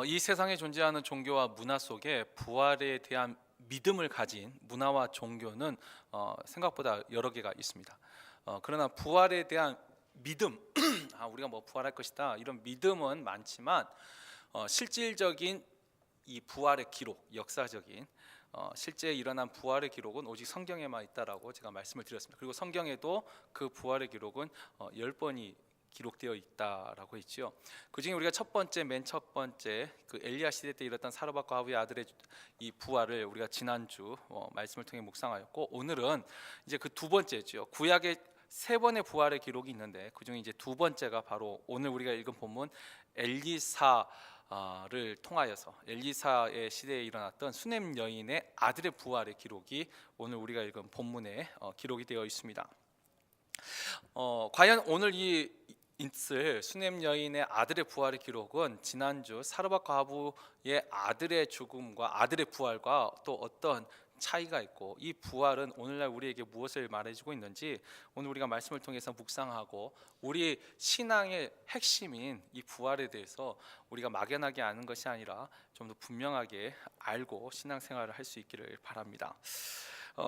이 세상에 존재하는 종교와 문화 속에 부활에 대한 믿음을 가진 문화와 종교는 생각보다 여러 개가 있습니다. 그러나 부활에 대한 믿음, 우리가 뭐 부활할 것이다 이런 믿음은 많지만 실질적인 이 부활의 기록, 역사적인 실제 일어난 부활의 기록은 오직 성경에만 있다라고 제가 말씀을 드렸습니다. 그리고 성경에도 그 부활의 기록은 10번이 기록되어 있다라고 했지요. 그중에 우리가 맨 첫 번째 그 엘리야 시대 때 일어났던 사르밧과 아브의 아들의 이 부활을 우리가 지난주 말씀을 통해 묵상하였고, 오늘은 이제 그 두 번째죠. 구약의 세 번의 부활의 기록이 있는데 그중에 이제 두 번째가 바로 오늘 우리가 읽은 본문 엘리사를 통하여서 엘리사의 시대에 일어났던 수넴 여인의 아들의 부활의 기록이 오늘 우리가 읽은 본문에 기록이 되어 있습니다. 과연 오늘 있을 수넴 여인의 아들의 부활의 기록은 지난주 사르밧 과부의 아들의 죽음과 아들의 부활과 또 어떤 차이가 있고, 이 부활은 오늘날 우리에게 무엇을 말해주고 있는지 오늘 우리가 말씀을 통해서 묵상하고, 우리 신앙의 핵심인 이 부활에 대해서 우리가 막연하게 아는 것이 아니라 좀 더 분명하게 알고 신앙생활을 할 수 있기를 바랍니다.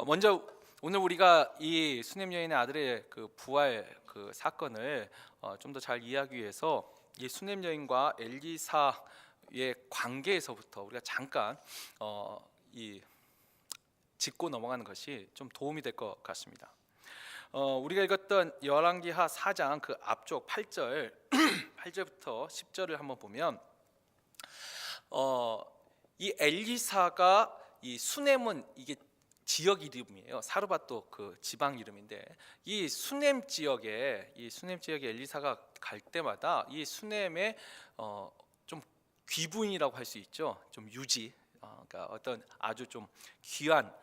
먼저 오늘 우리가 이 수넴 여인의 아들의 그 부활 그 사건을 좀 더 잘 이해하기 위해서 이 수넴 여인과 엘리사의 관계에서부터 우리가 잠깐 짚고 넘어가는 것이 좀 도움이 될 것 같습니다. 우리가 읽었던 열왕기하 4장 그 앞쪽 8절 8절부터 10절을 한번 보면 이 엘리사가 이 수넴은 이게 지역 이름이에요. 사르밧도 그 지방 이름인데, 이 수넴 지역에 엘리사가 갈 때마다 이 수넴의 좀 귀부인이라고 할 수 있죠. 좀 유지, 그러니까 어떤 아주 좀 귀한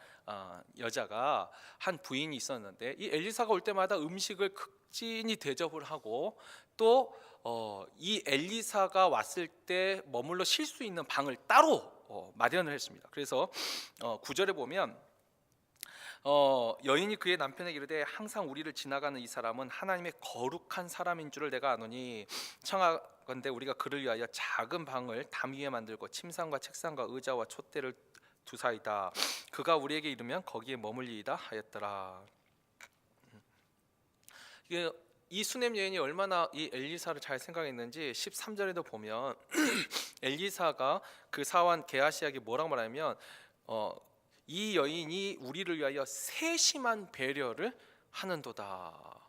여자가 한 부인이 있었는데, 이 엘리사가 올 때마다 음식을 극진히 대접을 하고, 또 이 엘리사가 왔을 때 머물러 쉴 수 있는 방을 따로 마련을 했습니다. 그래서 9절에 보면 여인이 그의 남편에게 이르되 항상 우리를 지나가는 이 사람은 하나님의 거룩한 사람인 줄을 내가 아노니 청하건대 우리가 그를 위하여 작은 방을 담 위에 만들고 침상과 책상과 의자와 촛대를 두사이다. 그가 우리에게 이르면 거기에 머물리이다 하였더라. 이 수넴 여인이 얼마나 이 엘리사를 잘 생각했는지 13절에도 보면 엘리사가 그 사환 게하시에게 뭐라고 말하냐면 이 여인이 우리를 위하여 세심한 배려를 하는도다.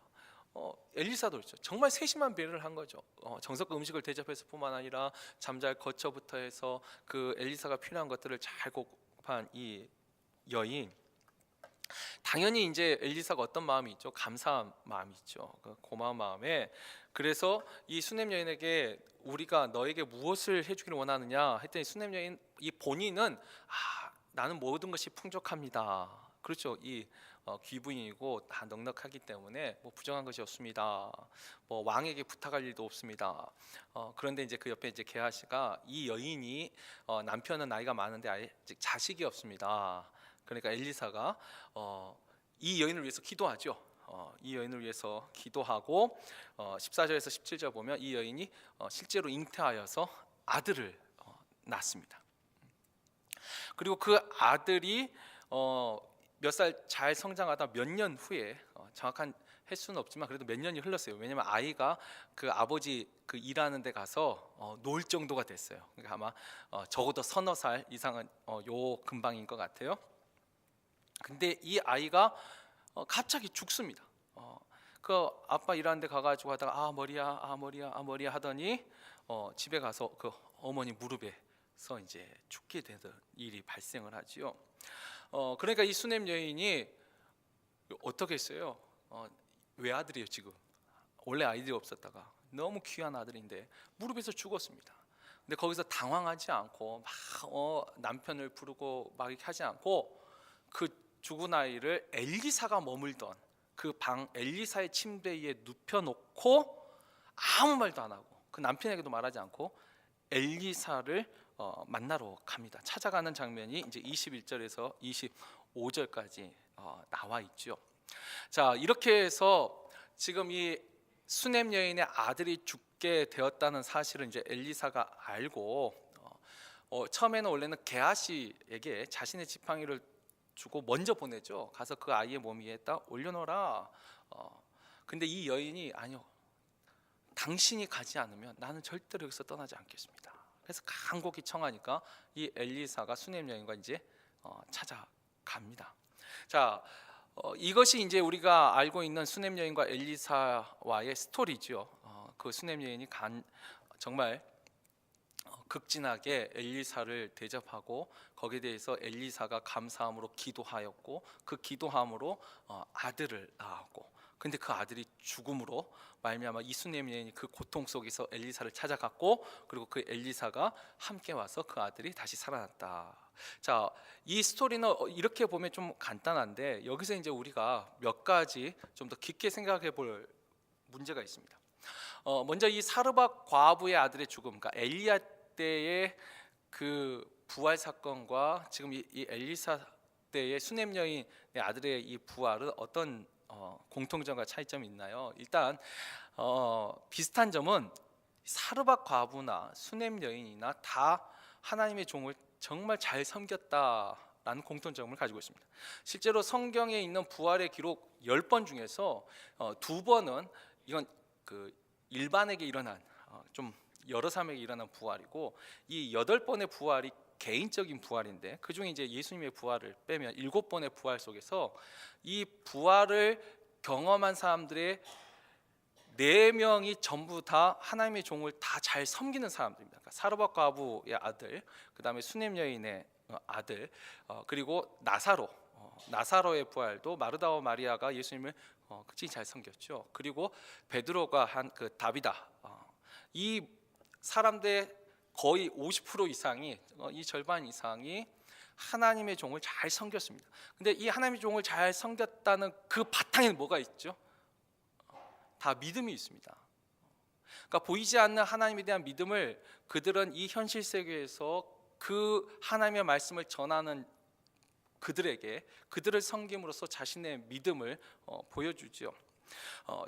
엘리사도 그렇죠. 정말 세심한 배려를 한 거죠. 정석과 음식을 대접해서 뿐만 아니라 잠잘 거처부터 해서 그 엘리사가 필요한 것들을 잘 공급한 이 여인, 당연히 이제 엘리사가 어떤 마음이 있죠? 감사한 마음이 있죠. 고마운 마음에, 그래서 이 수넴 여인에게 우리가 너에게 무엇을 해주기를 원하느냐 했더니 수넴 여인 이 본인은 나는 모든 것이 풍족합니다. 그렇죠. 이 귀부인이고 다 넉넉하기 때문에 뭐 부정한 것이 없습니다. 뭐 왕에게 부탁할 일도 없습니다. 그런데 이제 그 옆에 이제 게하시가 이 여인이 남편은 나이가 많은데 아직 자식이 없습니다. 그러니까 엘리사가 이 여인을 위해서 기도하죠. 이 여인을 위해서 기도하고 14절에서 17절 보면 이 여인이 실제로 잉태하여서 아들을 낳습니다. 그리고 그 아들이 몇 살 잘 성장하다 몇 년 후에 정확한 횟수는 없지만 그래도 몇 년이 흘렀어요. 왜냐하면 아이가 그 아버지 그 일하는 데 가서 놀 정도가 됐어요. 그러니까 아마 적어도 서너 살 이상은 요 근방인 것 같아요. 근데 이 아이가 갑자기 죽습니다. 그 아빠 일하는 데 가가지고 하다가 머리야 하더니 집에 가서 그 어머니 무릎에서 이제 죽게 되는 일이 발생을 하지요. 그러니까 이 수넴 여인이 어떻게 했어요? 외아들이에요. 지금 원래 아이들이 없었다가 너무 귀한 아들인데 무릎에서 죽었습니다. 근데 거기서 당황하지 않고 막 남편을 부르고 막 이렇게 하지 않고 그 죽은 아이를 엘리사가 머물던 그 방 엘리사의 침대 위에 눕혀놓고 아무 말도 안 하고 그 남편에게도 말하지 않고 엘리사를 만나러 갑니다. 찾아가는 장면이 이제 21절에서 25절까지 나와 있죠. 자, 이렇게 해서 지금 이 수넴 여인의 아들이 죽게 되었다는 사실을 이제 엘리사가 알고 처음에는 원래는 게하시에게 자신의 지팡이를 주고 먼저 보내죠. 가서 그 아이의 몸 위에다 올려놓으라. 근데 이 여인이 아니요, 당신이 가지 않으면 나는 절대로 여기서 떠나지 않겠습니다. 그래서 간곡히 청하니까 이 엘리사가 수넴 여인과 이제 찾아갑니다. 자, 이것이 이제 우리가 알고 있는 수넴 여인과 엘리사와의 스토리죠. 그 수넴 여인이 정말 극진하게 엘리사를 대접하고 거기에 대해서 엘리사가 감사함으로 기도하였고 그 기도함으로 아들을 낳았고, 근데 그 아들이 죽음으로 말미암아 이 수넴 여인이 그 고통 속에서 엘리사를 찾아갔고, 그리고 그 엘리사가 함께 와서 그 아들이 다시 살아났다. 자, 이 스토리는 이렇게 보면 좀 간단한데 여기서 이제 우리가 몇 가지 좀 더 깊게 생각해 볼 문제가 있습니다. 먼저 이 사르밧 과부의 아들의 죽음, 그러니까 엘리야 때의 그 부활 사건과 지금 이 엘리사 때의 수넴 여인의 아들의 이 부활은 어떤 공통점과 차이점이 있나요? 일단 비슷한 점은 사르밧 과부나 수넴 여인이나 다 하나님의 종을 정말 잘 섬겼다라는 공통점을 가지고 있습니다. 실제로 성경에 있는 부활의 기록 10번 중에서 2번은 이건 그 일반에게 일어난 좀 여러 사람에게 일어난 부활이고, 이 8번의 부활이 개인적인 부활인데 그중에 이제 예수님의 부활을 빼면 7번의 부활 속에서 이 부활을 경험한 사람들의 4명이 전부 다 하나님의 종을 다 잘 섬기는 사람들입니다. 그러니까 사르밧 과부의 아들, 그 다음에 수넴 여인의 아들, 그리고 나사로의 부활도 마르다와 마리아가 예수님을 그치 잘 섬겼죠. 그리고 베드로가 한 그 다비다, 이 사람들의 거의 50% 이상이, 이 절반 이상이 하나님의 종을 잘 섬겼습니다. 근데 이 하나님의 종을 잘 섬겼다는 그 바탕에는 뭐가 있죠? 다 믿음이 있습니다. 그러니까 보이지 않는 하나님에 대한 믿음을 그들은 이 현실 세계에서 그 하나님의 말씀을 전하는 그들에게, 그들을 섬김으로써 자신의 믿음을 보여주죠.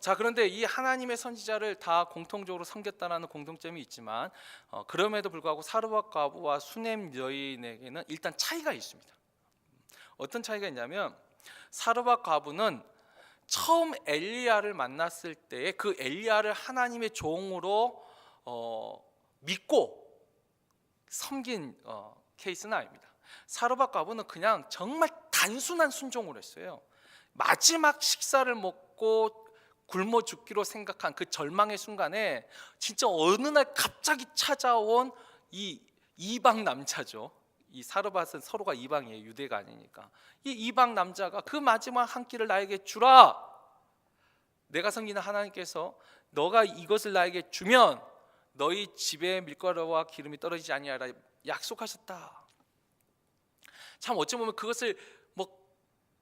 자, 그런데 이 하나님의 선지자를 다 공통적으로 섬겼다는 공통점이 있지만 그럼에도 불구하고 사르밧 과부와 수넴 여인에게는 일단 차이가 있습니다. 어떤 차이가 있냐면 사르밧 과부는 처음 엘리야를 만났을 때 그 엘리야를 하나님의 종으로 믿고 섬긴 케이스는 아닙니다. 사르밧 과부는 그냥 정말 단순한 순종을 했어요. 마지막 식사를 먹고 굶어 죽기로 생각한 그 절망의 순간에 진짜 어느 날 갑자기 찾아온 이 이방 남자죠. 이 사르밧은 서로가 이방이에요. 유대가 아니니까. 이 이방 남자가 그 마지막 한 끼를 나에게 주라. 내가 섬기는 하나님께서 너가 이것을 나에게 주면 너희 집에 밀가루와 기름이 떨어지지 아니하라 약속하셨다. 참 어찌 보면 그것을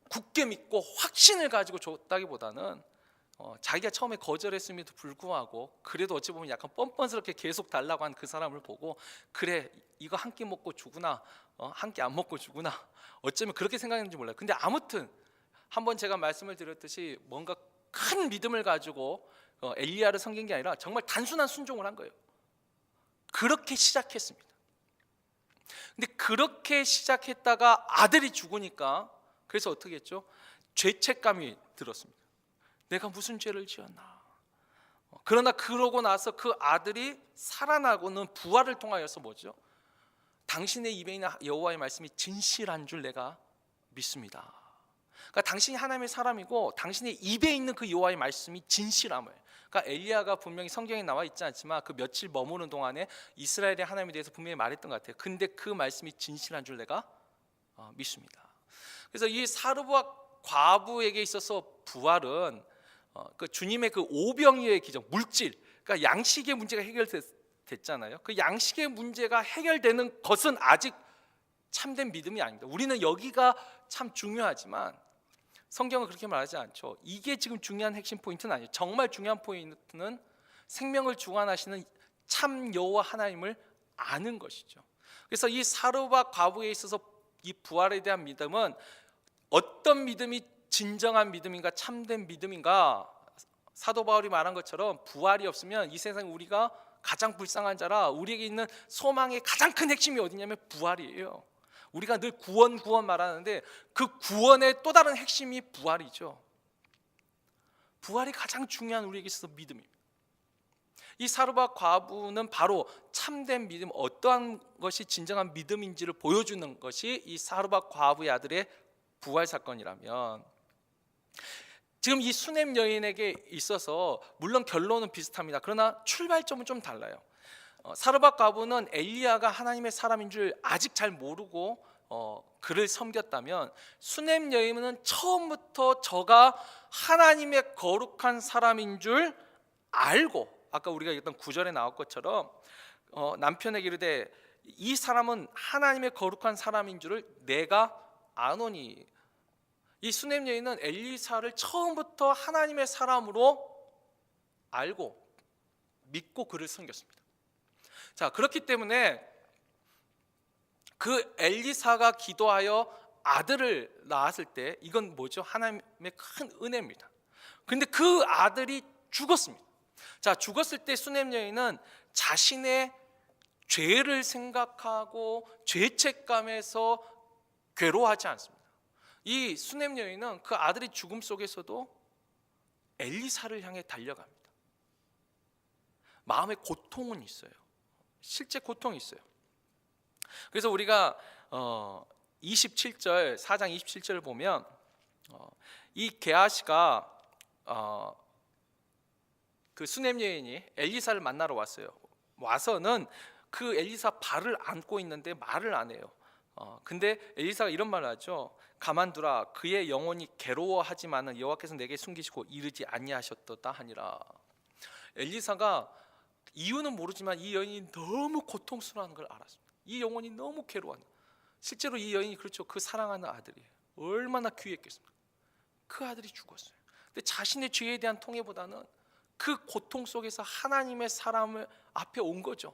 굳게 믿고 확신을 가지고 줬다기보다는 자기가 처음에 거절했음에도 불구하고 그래도 어찌 보면 약간 뻔뻔스럽게 계속 달라고 한 그 사람을 보고, 그래 이거 한 끼 먹고 주구나, 한 끼 안 먹고 주구나, 어쩌면 그렇게 생각했는지 몰라요. 근데 아무튼 한번 제가 말씀을 드렸듯이 뭔가 큰 믿음을 가지고 엘리야를 섬긴 게 아니라 정말 단순한 순종을 한 거예요. 그렇게 시작했습니다. 근데 그렇게 시작했다가 아들이 죽으니까 그래서 어떻게 했죠? 죄책감이 들었습니다. 내가 무슨 죄를 지었나. 그러나 그러고 나서 그 아들이 살아나고는 부활을 통하여서 뭐죠? 당신의 입에 있는 여호와의 말씀이 진실한 줄 내가 믿습니다. 그러니까 당신이 하나님의 사람이고 당신의 입에 있는 그 여호와의 말씀이 진실함을, 그러니까 엘리야가 분명히 성경에 나와 있지 않지만 그 며칠 머무는 동안에 이스라엘의 하나님에 대해서 분명히 말했던 것 같아요. 근데 그 말씀이 진실한 줄 내가 믿습니다. 그래서 이 사르밧 과부에게 있어서 부활은 그 주님의 그 오병이어의 기적, 물질, 그러니까 양식의 문제가 해결됐잖아요. 그 양식의 문제가 해결되는 것은 아직 참된 믿음이 아닙니다. 우리는 여기가 참 중요하지만 성경은 그렇게 말하지 않죠. 이게 지금 중요한 핵심 포인트는 아니에요. 정말 중요한 포인트는 생명을 주관하시는 참 여호와 하나님을 아는 것이죠. 그래서 이 사르밧 과부에 있어서 이 부활에 대한 믿음은 어떤 믿음이 진정한 믿음인가, 참된 믿음인가? 사도 바울이 말한 것처럼 부활이 없으면 이 세상 우리가 가장 불쌍한 자라 우리에게 있는 소망의 가장 큰 핵심이 어디냐면 부활이에요. 우리가 늘 구원 말하는데 그 구원의 또 다른 핵심이 부활이죠. 부활이 가장 중요한 우리에게 있어서 믿음입니다. 이 사르밧 과부는 바로 참된 믿음, 어떠한 것이 진정한 믿음인지를 보여주는 것이 이 사르밧 과부의 아들의 부활 사건이라면, 지금 이 수넴 여인에게 있어서 물론 결론은 비슷합니다. 그러나 출발점은 좀 달라요. 사르밧 과부는 엘리야가 하나님의 사람인 줄 아직 잘 모르고 그를 섬겼다면, 수넴 여인은 처음부터 저가 하나님의 거룩한 사람인 줄 알고, 아까 우리가 읽었던 9절에 나올 것처럼 남편에게 이르되 이 사람은 하나님의 거룩한 사람인 줄을 내가 아노니. 이 수넴 여인은 엘리사를 처음부터 하나님의 사람으로 알고 믿고 그를 섬겼습니다. 자, 그렇기 때문에 그 엘리사가 기도하여 아들을 낳았을 때 이건 뭐죠? 하나님의 큰 은혜입니다. 그런데 그 아들이 죽었습니다. 자, 죽었을 때 수넴 여인은 자신의 죄를 생각하고 죄책감에서 괴로워하지 않습니다. 이 수넴 여인은 그 아들의 죽음 속에서도 엘리사를 향해 달려갑니다. 마음의 고통은 있어요. 실제 고통이 있어요. 그래서 우리가 27절, 4장 27절을 보면 이 게하시가 그 수넴 여인이 엘리사를 만나러 왔어요. 와서는 그 엘리사 발을 안고 있는데 말을 안 해요. 근데 엘리사가 이런 말을 하죠. 가만두라, 그의 영혼이 괴로워하지만은 여호와께서 내게 숨기시고 이르지 아니하셨도다 하니라. 엘리사가 이유는 모르지만 이 여인이 너무 고통스러워하는 걸 알았습니다. 이 영혼이 너무 괴로워한다. 실제로 이 여인이 그렇죠. 그 사랑하는 아들이 얼마나 귀했겠습니까? 그 아들이 죽었어요. 근데 자신의 죄에 대한 통회보다는 그 고통 속에서 하나님의 사람을 앞에 온 거죠.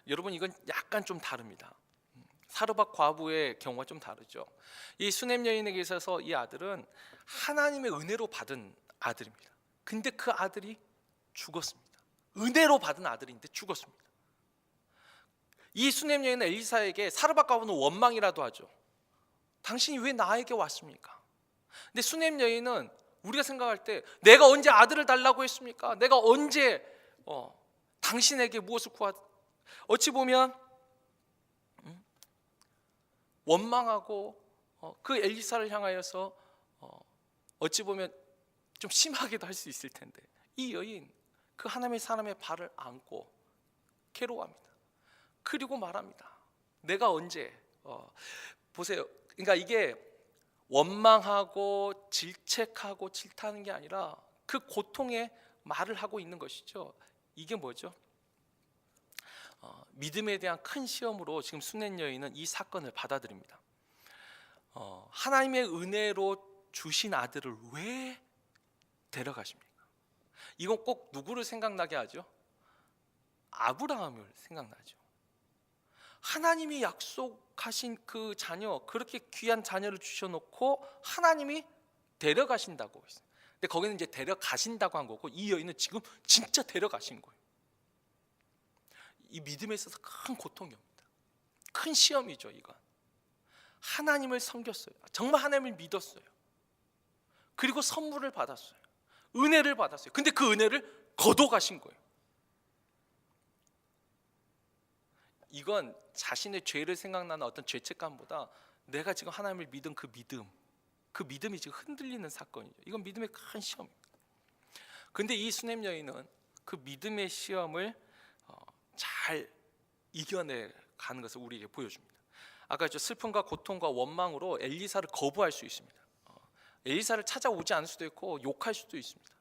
여러분, 이건 약간 좀 다릅니다. 사르밧 과부의 경우가 좀 다르죠. 이 수넴 여인에게 있어서 이 아들은 하나님의 은혜로 받은 아들입니다. 근데 그 아들이 죽었습니다. 은혜로 받은 아들인데 죽었습니다. 이 수넴 여인은 엘리사에게, 사르밧 과부는 원망이라도 하죠. 당신이 왜 나에게 왔습니까? 근데 수넴 여인은 우리가 생각할 때 내가 언제 아들을 달라고 했습니까? 내가 언제 당신에게 무엇을 어찌 보면 원망하고 그 엘리사를 향하여서 어찌 보면 좀 심하게도 할 수 있을 텐데, 이 여인 그 하나님의 사람의 발을 안고 괴로워합니다. 그리고 말합니다. 내가 언제 보세요. 그러니까 이게 원망하고 질책하고 질타하는 게 아니라 그 고통에 말을 하고 있는 것이죠. 이게 뭐죠? 믿음에 대한 큰 시험으로 지금 수넴 여인은 이 사건을 받아들입니다. 하나님의 은혜로 주신 아들을 왜 데려가십니까? 이건 꼭 누구를 생각나게 하죠? 아브라함을 생각나죠. 하나님이 약속하신 그 자녀, 그렇게 귀한 자녀를 주셔놓고 하나님이 데려가신다고 했어요. 근데 거기는 이제 데려가신다고 한 거고, 이 여인은 지금 진짜 데려가신 거예요. 이 믿음에 있어서 큰 고통이 옵니다. 큰 시험이죠. 이건 하나님을 섬겼어요. 정말 하나님을 믿었어요. 그리고 선물을 받았어요. 은혜를 받았어요. 근데 그 은혜를 거둬가신 거예요. 이건 자신의 죄를 생각나는 어떤 죄책감보다 내가 지금 하나님을 믿은 그 믿음이 지금 흔들리는 사건이죠. 이건 믿음의 큰 시험입니다. 근데 이 수넴 여인은 그 믿음의 시험을 잘 이겨내 가는 것을 우리에게 보여줍니다. 아까 슬픔과 고통과 원망으로 엘리사를 거부할 수 있습니다. 엘리사를 찾아오지 않을 수도 있고 욕할 수도 있습니다.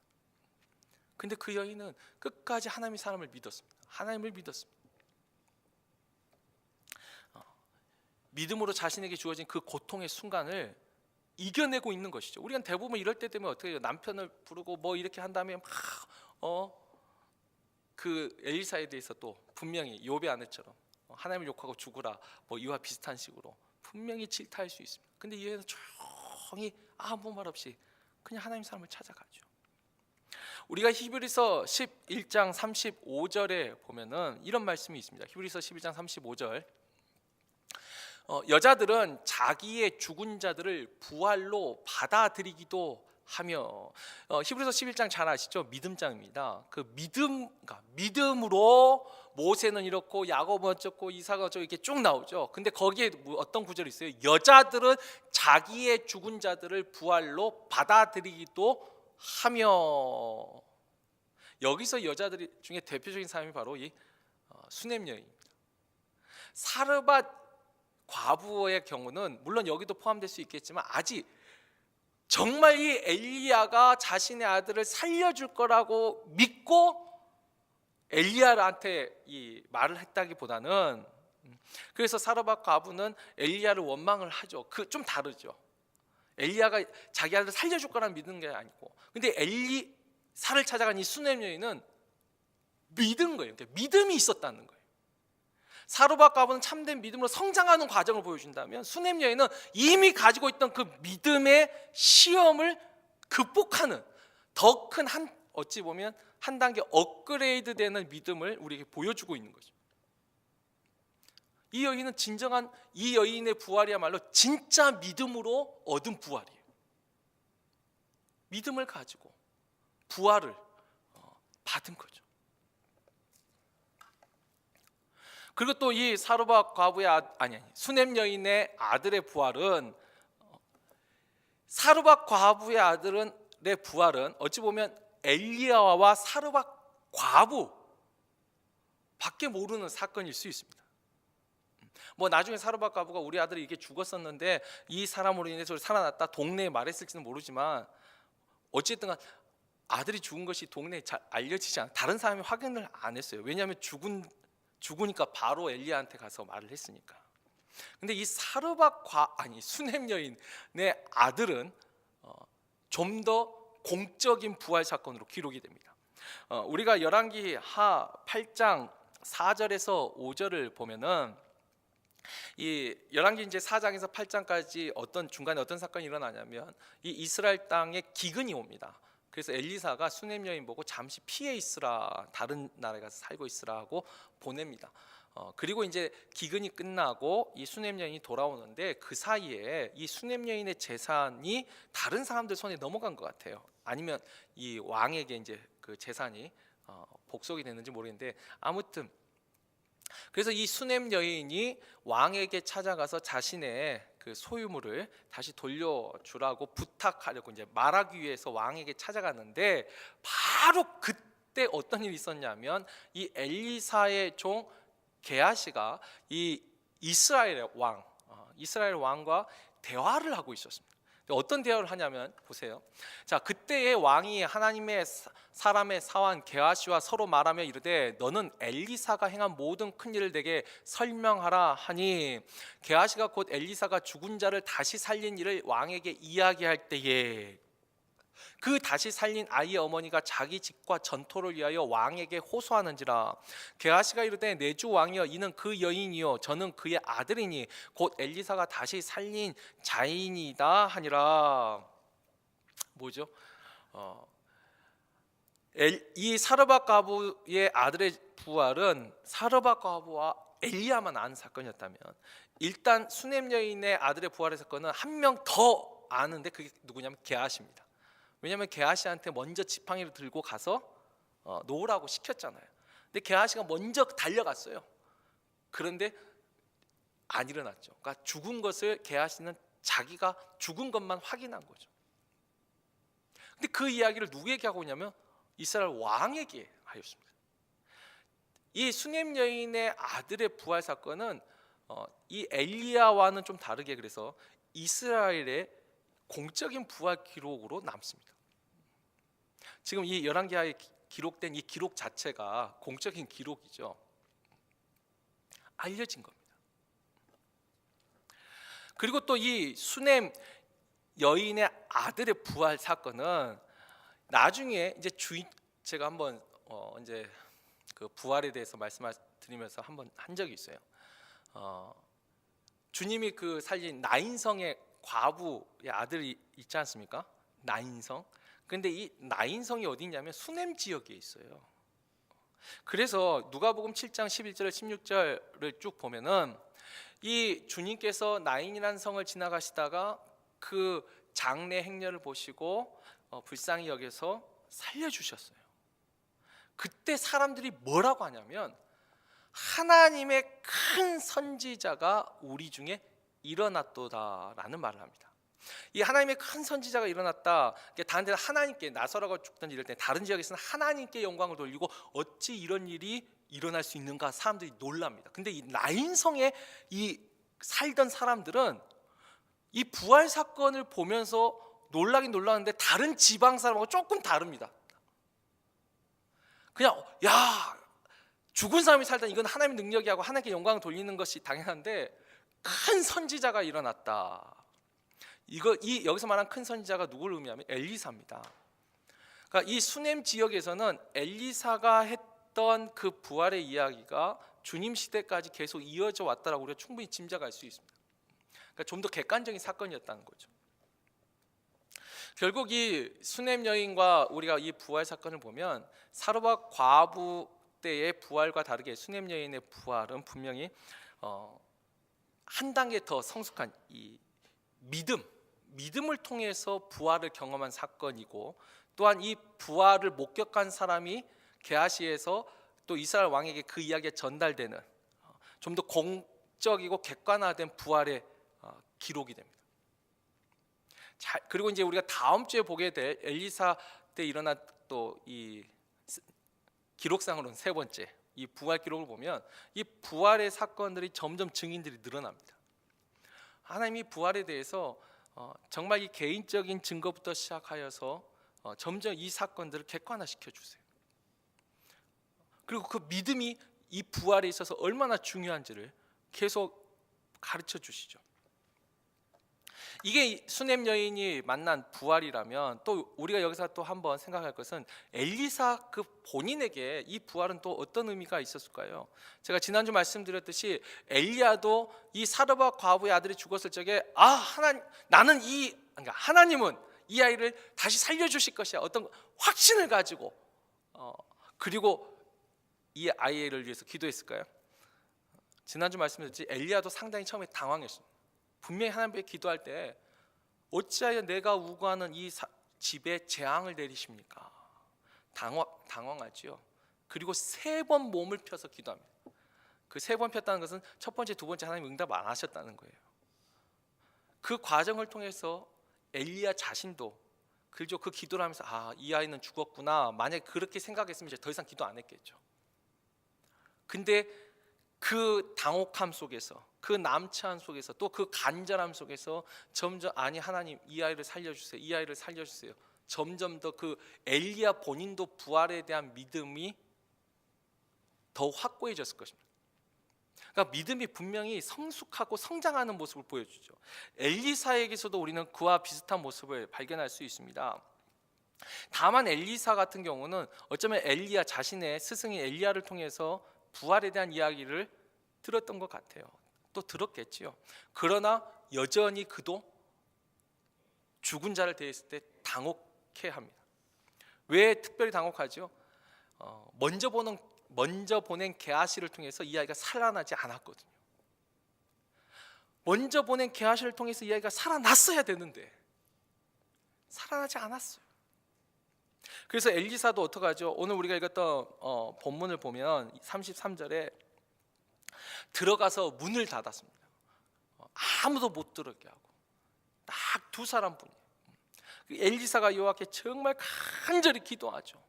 근데 그 여인은 끝까지 하나님의 사람을 믿었습니다. 하나님을 믿었습니다. 믿음으로 자신에게 주어진 그 고통의 순간을 이겨내고 있는 것이죠. 우리가 대부분 이럴 때 되면 어떻게 해요? 남편을 부르고 뭐 이렇게 한 다음에 그 엘리사에 대해서 또 분명히 욥의 아내처럼 하나님을 욕하고 죽으라, 뭐 이와 비슷한 식으로 분명히 질타할 수 있습니다. 근데 이 여인은 조용히 아무 말 없이 그냥 하나님 사람을 찾아가죠. 우리가 히브리서 11장 35절에 보면은 이런 말씀이 있습니다. 히브리서 11장 35절. 여자들은 자기의 죽은 자들을 부활로 받아들이기도 하며, 히브리서 11장 잘 아시죠? 믿음장입니다. 그 믿음, 그러니까 믿음으로 모세는 이렇고 야곱은 어쩌고 이사가 어쩌고 이렇게 쭉 나오죠. 근데 거기에 어떤 구절이 있어요? 여자들은 자기의 죽은 자들을 부활로 받아들이기도 하며. 여기서 여자들 중에 대표적인 사람이 바로 이 수넴 여인입니다. 사르밧 과부의 경우는 물론 여기도 포함될 수 있겠지만 아직 정말 이 엘리야가 자신의 아들을 살려줄 거라고 믿고 엘리야한테 이 말을 했다기보다는, 그래서 사르밧 과부는 엘리야를 원망을 하죠. 그 좀 다르죠. 엘리야가 자기 아들을 살려줄 거라는 믿는 게 아니고, 근데 엘리사를 찾아간 이 수넴 여인은 믿은 거예요. 그러니까 믿음이 있었다는 거예요. 사르밧 과부는 참된 믿음으로 성장하는 과정을 보여준다면, 수넴 여인은 이미 가지고 있던 그 믿음의 시험을 극복하는 더 큰 어찌 보면 한 단계 업그레이드 되는 믿음을 우리에게 보여주고 있는 거죠. 이 여인은 진정한, 이 여인의 부활이야말로 진짜 믿음으로 얻은 부활이에요. 믿음을 가지고 부활을 받은 거죠. 그리고 또 이 사르밧 과부의 수넴 여인의 아들의 부활은, 사르밧 과부의 아들의 부활은 어찌 보면 엘리야와 사르밧 과부 밖에 모르는 사건일 수 있습니다. 뭐 나중에 사르밧 과부가 우리 아들이 이렇게 죽었었는데 이 사람으로 인해서 살아났다 동네에 말했을지는 모르지만, 어쨌든 아들이 죽은 것이 동네에 잘 알려지지 않아, 다른 사람이 확인을 안 했어요. 왜냐하면 죽으니까 바로 엘리야한테 가서 말을 했으니까. 근데 이 수넴 여인의 아들은 좀 더 공적인 부활 사건으로 기록이 됩니다. 우리가 열왕기 하 8장 4절에서 5절을 보면은, 이 열왕기 이제 4장에서 8장까지 중간에 어떤 사건이 일어나냐면, 이 이스라엘 땅에 기근이 옵니다. 그래서 엘리사가 수넴 여인 보고 잠시 피해 있으라, 다른 나라에 가서 살고 있으라 하고 보냅니다. 그리고 이제 기근이 끝나고 이 수넴 여인이 돌아오는데, 그 사이에 이 수넴 여인의 재산이 다른 사람들 손에 넘어간 것 같아요. 아니면 이 왕에게 이제 그 재산이 복속이 됐는지 모르겠는데, 아무튼 그래서 이 수넴 여인이 왕에게 찾아가서 자신의 그 소유물을 다시 돌려주라고 부탁하려고 이제 말하기 위해서 왕에게 찾아갔는데, 바로 그때 어떤 일이 있었냐면, 이 엘리사의 종 게하시가 이 이스라엘 왕과 대화를 하고 있었습니다. 어떤 대화를 하냐면 보세요. 자, 그때의 왕이 하나님의 사람의 사환 게하시와 서로 말하며 이르되, 너는 엘리사가 행한 모든 큰 일을 내게 설명하라 하니, 게하시가 곧 엘리사가 죽은 자를 다시 살린 일을 왕에게 이야기할 때에, 그 다시 살린 아이의 어머니가 자기 집과 전토를 위하여 왕에게 호소하는지라. 게하시가 이르되, 내 주 왕이여, 이는 그 여인이요 저는 그의 아들이니 곧 엘리사가 다시 살린 자인이다 하니라. 뭐죠? 이 사르밧 과부의 아들의 부활은 사르밧 과부와 엘리야만 아는 사건이었다면, 일단 수넴 여인의 아들의 부활의 사건은 한 명 더 아는데, 그게 누구냐면 게하시입니다. 왜냐하면 게하시한테 먼저 지팡이를 들고 가서 놓으라고 시켰잖아요. 근데 게하시가 먼저 달려갔어요. 그런데 안 일어났죠. 그러니까 죽은 것을 게하시는 자기가 죽은 것만 확인한 거죠. 근데 그 이야기를 누구에게 하고 있냐면 이스라엘 왕에게 하였습니다. 이 수넴 여인의 아들의 부활 사건은 이 엘리야와는 좀 다르게, 그래서 이스라엘의 공적인 부활 기록으로 남습니다. 지금 이 열왕기하에 기록된 이 기록 자체가 공적인 기록이죠. 알려진 겁니다. 그리고 또 이 수넴 여인의 아들의 부활 사건은 나중에 이제 제가 한번 이제 그 부활에 대해서 말씀드리면서 한번 한 적이 있어요. 주님이 그 살린 나인성의 과부의 아들이 있지 않습니까? 나인성. 그 근데 이 나인성이 어디 있냐면 수냄 지역에 있어요. 그래서 누가복음 7장 11절 16절을 쭉 보면은 이 주님께서 나인이라는 성을 지나가시다가 그 장례 행렬을 보시고 불쌍히 여겨서 살려주셨어요. 그때 사람들이 뭐라고 하냐면 하나님의 큰 선지자가 우리 중에 일어났도다라는 말을 합니다. 이 하나님의 큰 선지자가 일어났다. 다른 데는 하나님께 나서라고 죽든지 이럴 때 다른 지역에서는 하나님께 영광을 돌리고 어찌 이런 일이 일어날 수 있는가 사람들이 놀랍니다. 근데 이 나인성에 이 살던 사람들은 이 부활 사건을 보면서 놀라긴 놀라는데 다른 지방 사람하고 조금 다릅니다. 그냥 야 죽은 사람이 살다 이건 하나님의 능력이 하고 하나님께 영광을 돌리는 것이 당연한데 큰 선지자가 일어났다. 여기서 말한 큰 선지자가 누구를 의미하면 엘리사입니다. 그러니까 이 수냄 지역에서는 엘리사가 했던 그 부활의 이야기가 주님 시대까지 계속 이어져 왔다라고 우리가 충분히 짐작할 수 있습니다. 그러니까 좀 더 객관적인 사건이었다는 거죠. 결국 이 수냄 여인과 우리가 이 부활 사건을 보면 사르밧 과부 때의 부활과 다르게 수냄 여인의 부활은 분명히 한 단계 더 성숙한 이 믿음을 통해서 부활을 경험한 사건이고, 또한 이 부활을 목격한 사람이 게하시에서 또 이스라엘 왕에게 그 이야기가 전달되는 좀 더 공적이고 객관화된 부활의 기록이 됩니다. 그리고 이제 우리가 다음 주에 보게 될 엘리사 때 일어난 또 이 기록상으로는 세 번째 이 부활 기록을 보면 이 부활의 사건들이 점점 증인들이 늘어납니다. 하나님이 부활에 대해서 정말 이 개인적인 증거부터 시작하여서 점점 이 사건들을 객관화시켜 주세요. 그리고 그 믿음이 이 부활에 있어서 얼마나 중요한지를 계속 가르쳐 주시죠. 이게 수냄 여인이 만난 부활이라면 또 우리가 여기서 또 한번 생각할 것은 엘리사 그 본인에게 이 부활은 또 어떤 의미가 있었을까요? 제가 지난주 말씀드렸듯이 엘리야도 이 사르밧 과부의 아들이 죽었을 적에 나는 그러니까 하나님은 이 아이를 다시 살려주실 것이야 어떤 확신을 가지고 그리고 이 아이를 위해서 기도했을까요? 지난주 말씀드렸지 엘리야도 상당히 처음에 당황했습니다. 분명히 하나님께 기도할 때 어찌하여 내가 우고하는 이 집에 재앙을 내리십니까? 당황하지요. 그리고 3번 몸을 펴서 기도합니다. 그 3번 폈다는 것은 첫 번째, 두 번째 하나님 응답 안 하셨다는 거예요. 그 과정을 통해서 엘리야 자신도 그저 그 기도를 하면서 이 아이는 죽었구나. 만약에 그렇게 생각했으면 이제 더 이상 기도 안 했겠죠. 근데 그 당혹함 속에서 그 남체함 속에서 또 그 간절함 속에서 점점 하나님 이 아이를 살려주세요. 이 아이를 살려주세요. 점점 더 그 엘리야 본인도 부활에 대한 믿음이 더 확고해졌을 것입니다. 그러니까 믿음이 분명히 성숙하고 성장하는 모습을 보여주죠. 엘리사에게서도 우리는 그와 비슷한 모습을 발견할 수 있습니다. 다만 엘리사 같은 경우는 어쩌면 엘리야 자신의 스승인 엘리야를 통해서 부활에 대한 이야기를 들었던 것 같아요. 또 들었겠지요. 그러나 여전히 그도 죽은 자를 대했을 때 당혹해합니다. 왜 특별히 당혹하죠? 먼저 보낸 게하시를 통해서 이 아이가 살아나지 않았거든요. 먼저 보낸 게하시를 통해서 이 아이가 살아났어야 되는데 살아나지 않았어요. 그래서 엘리사도 어떡하죠? 오늘 우리가 읽었던 본문을 보면 33절에 들어가서 문을 닫았습니다. 아무도 못 들어오게 하고 딱 2사람뿐이에요. 엘리사가 여호와께 정말 간절히 기도하죠.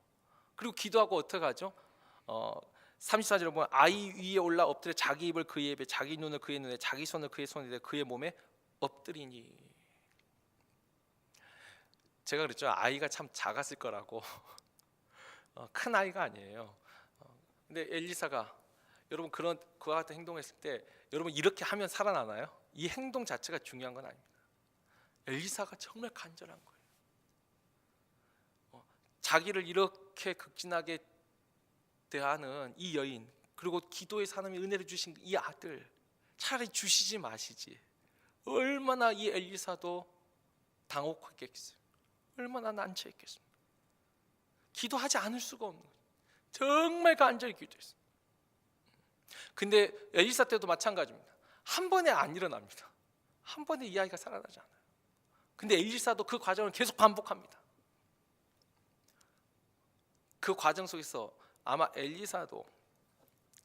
그리고 기도하고 어떡하죠? 34절에 보면 아이 위에 올라 엎드려 자기 입을 그의 입에 자기 눈을 그의 눈에 자기 손을 그의 손에 대 그의 몸에 엎드리니. 제가 그랬죠. 아이가 참 작았을 거라고. 큰 아이가 아니에요. 근데 엘리사가 여러분 그와 같은 행동했을 때 여러분 이렇게 하면 살아나나요? 이 행동 자체가 중요한 건 아닙니다. 엘리사가 정말 간절한 거예요. 자기를 이렇게 극진하게 대하는 이 여인, 그리고 기도의 하나님이 은혜를 주신 이 아들 차라리 주시지 마시지. 얼마나 이 엘리사도 당혹했겠어요. 얼마나 난처했겠습니까? 기도하지 않을 수가 없는 거예요. 정말 간절히 기도했어요. 근데 엘리사 때도 마찬가지입니다. 한 번에 안 일어납니다. 한 번에 이 아이가 살아나지 않아요. 근데 엘리사도 그 과정을 계속 반복합니다. 그 과정 속에서 아마 엘리사도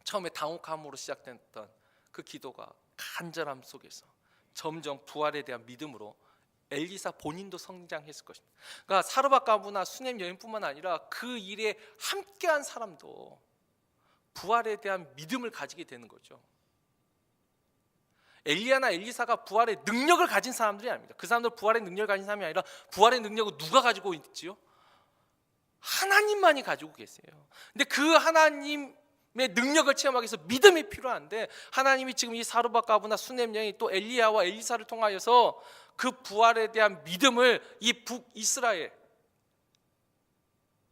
처음에 당혹함으로 시작됐던 그 기도가 간절함 속에서 점점 부활에 대한 믿음으로 엘리사 본인도 성장했을 것입니다. 그러니까 사르밧 과부나 수넴 여인뿐만 아니라 그 일에 함께한 사람도 부활에 대한 믿음을 가지게 되는 거죠. 엘리야나 엘리사가 부활의 능력을 가진 사람들이 아닙니다. 그 사람들 부활의 능력을 가진 사람이 아니라 부활의 능력을 누가 가지고 있지요? 하나님만이 가지고 계세요. 근데 그 하나님의 능력을 체험하기 위해서 믿음이 필요한데 하나님이 지금 이 사르밧 과부나 수넴 여인 또 엘리야와 엘리사를 통하여서 그 부활에 대한 믿음을 이 북이스라엘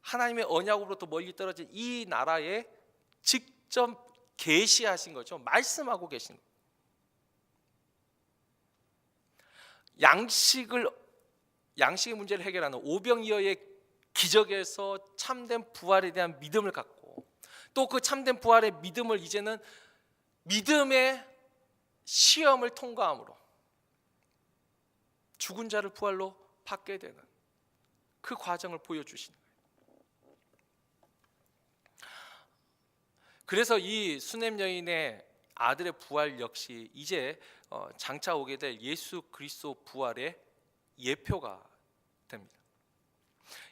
하나님의 언약으로부터 멀리 떨어진 이 나라에 직접 계시하신 거죠. 말씀하고 계신 거예요. 양식의 문제를 해결하는 오병이어의 기적에서 참된 부활에 대한 믿음을 갖고 또 그 참된 부활의 믿음을 이제는 믿음의 시험을 통과함으로 죽은 자를 부활로 받게 되는 그 과정을 보여주시는 거예요. 그래서 이 수넴 여인의 아들의 부활 역시 이제 장차 오게 될 예수 그리스도 부활의 예표가 됩니다.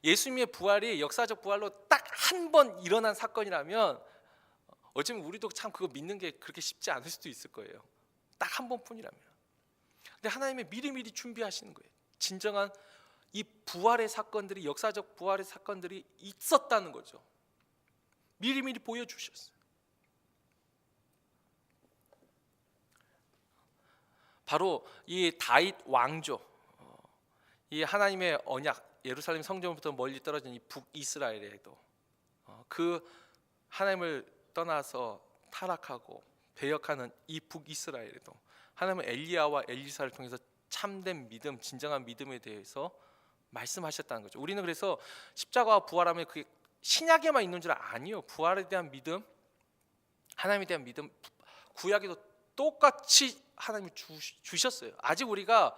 예수님의 부활이 역사적 부활로 딱 한 번 일어난 사건이라면 어쩌면 우리도 참 그거 믿는 게 그렇게 쉽지 않을 수도 있을 거예요. 딱 한 번뿐이라면. 근데 하나님의 미리미리 준비하시는 거예요. 진정한 이 부활의 사건들이 역사적 부활의 사건들이 있었다는 거죠. 미리미리 보여주셨어요. 바로 이 다윗 왕조, 이 하나님의 언약, 예루살렘 성전부터 멀리 떨어진 이 북이스라엘에도 그 하나님을 떠나서 타락하고 배역하는 이 북이스라엘에도 하나님은 엘리야와 엘리사를 통해서 참된 믿음, 진정한 믿음에 대해서 말씀하셨다는 거죠. 우리는 그래서 십자가와 부활하면 그게 신약에만 있는 줄 아니요. 부활에 대한 믿음, 하나님에 대한 믿음, 구약에도 똑같이 하나님이 주셨어요. 아직 우리가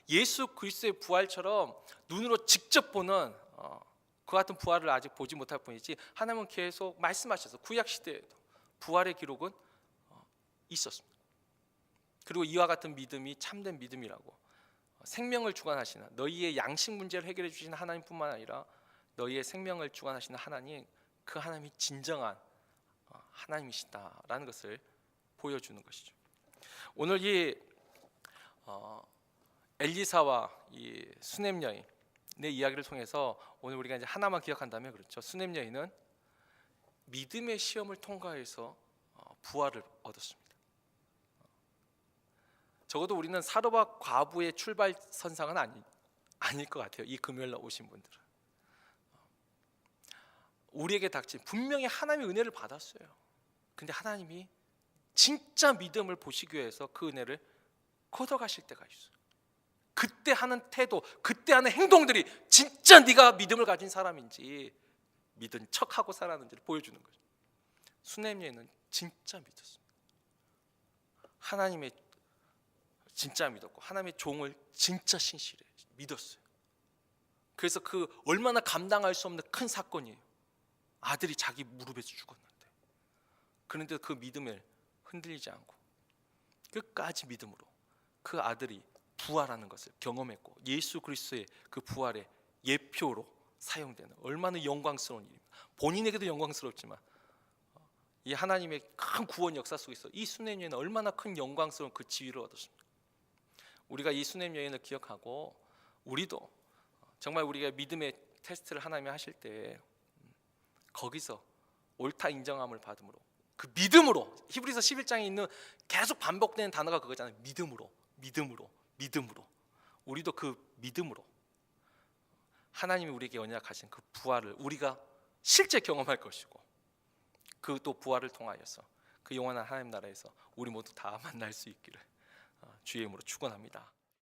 예수 그리스도의 부활처럼 눈으로 직접 보는 그 같은 부활을 아직 보지 못할 뿐이지 하나님은 계속 말씀하셔서 구약 시대에도 부활의 기록은 있었습니다. 그리고 이와 같은 믿음이 참된 믿음이라고 생명을 주관하시는 너희의 양식 문제를 해결해 주시는 하나님뿐만 아니라 너희의 생명을 주관하시는 하나님, 그 하나님이 진정한 하나님이시다라는 것을 보여주는 것이죠. 오늘 이 엘리사와 이 수넴 여인의 이야기를 통해서 오늘 우리가 이제 하나만 기억한다면 그렇죠. 수넴 여인은 믿음의 시험을 통과해서 부활을 얻었습니다. 적어도 우리는 사르밧 과부의 출발선상은 아닐 것 같아요. 이 금요일날 오신 분들은 우리에게 닥친 분명히 하나님의 은혜를 받았어요. 근데 하나님이 진짜 믿음을 보시기 위해서 그 은혜를 걷어가실 때가 있어요. 그때 하는 태도, 그때 하는 행동들이 진짜 네가 믿음을 가진 사람인지 믿은 척하고 살았는지를 보여주는 거죠. 수넴 여인은 진짜 믿었습니다. 하나님의 진짜 믿었고 하나님의 종을 진짜 신실해 믿었어요. 그래서 그 얼마나 감당할 수 없는 큰 사건이에요. 아들이 자기 무릎에서 죽었는데 그런데 그 믿음을 흔들리지 않고 끝까지 믿음으로 그 아들이 부활하는 것을 경험했고 예수 그리스도의 그 부활의 예표로 사용되는 얼마나 영광스러운 일입니다. 본인에게도 영광스럽지만 이 하나님의 큰 구원 역사 속에서 이 수넴 여인은 얼마나 큰 영광스러운 그 지위를 얻었습니다. 우리가 이 수넴 여인을 기억하고 우리도 정말 우리가 믿음의 테스트를 하나님이 하실 때 거기서 옳다 인정함을 받음으로 그 믿음으로 히브리서 11장에 있는 계속 반복되는 단어가 그거잖아요. 믿음으로 우리도 그 믿음으로 하나님이 우리에게 언약하신 그 부활을 우리가 실제 경험할 것이고 그 또 부활을 통하여서 그 영원한 하나님 나라에서 우리 모두 다 만날 수 있기를 주의 이름으로 축원합니다.